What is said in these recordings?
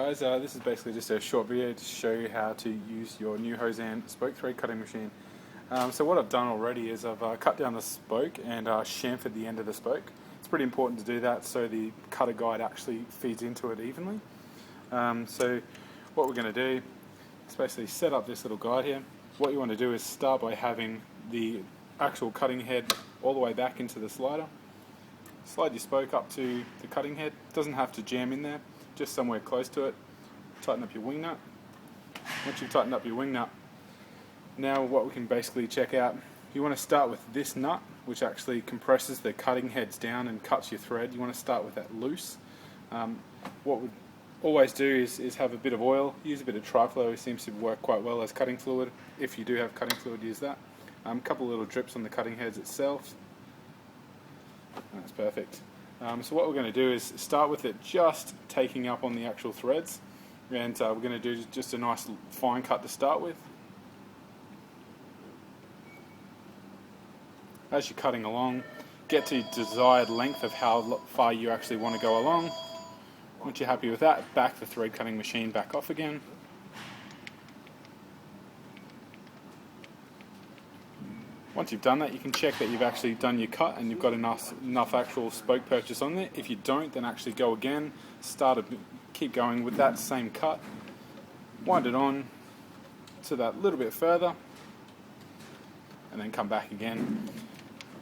guys, this is basically just a short video to show you how to use your new Hozan spoke thread cutting machine. So what I've done already is I've cut down the spoke and chamfered the end of the spoke. It's pretty important to do that so the cutter guide actually feeds into it evenly. So what we're going to do is basically set up this little guide here. What you want to do is start by having the actual cutting head all the way back into the slider. Slide your spoke up to the cutting head. Doesn't have to jam in there, just somewhere close to it. Tighten up your wing nut. Once you've tightened up your wing nut, now what we can basically check out, you want to start with this nut, which actually compresses the cutting heads down and cuts your thread. You want to start with that loose. What we'd always do is have a bit of oil. Use a bit of triflow. It seems to work quite well as cutting fluid. If you do have cutting fluid, use that. A couple of little drips on the cutting heads itself. That's perfect. So what we're going to do is start with it just taking up on the actual threads, and we're going to do just a nice fine cut to start with. As you're cutting along, get to desired length of how far you actually want to go along. Once you're happy with that, back the thread cutting machine back off again. Once you've done that, you can check that you've actually done your cut and you've got enough actual spoke purchase on there. If you don't, then actually go again, keep going with that same cut, wind it on to that little bit further, and then come back again.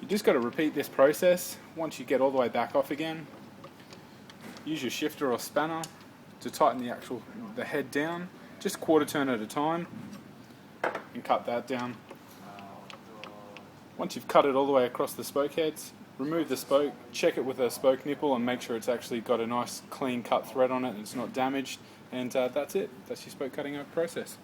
You just got to repeat this process. Once you get all the way back off again, use your shifter or spanner to tighten the head down, just quarter turn at a time, and cut that down. Once you've cut it all the way across the spoke heads, remove the spoke, check it with a spoke nipple and make sure it's actually got a nice clean cut thread on it and it's not damaged, and that's it. That's your spoke cutting process.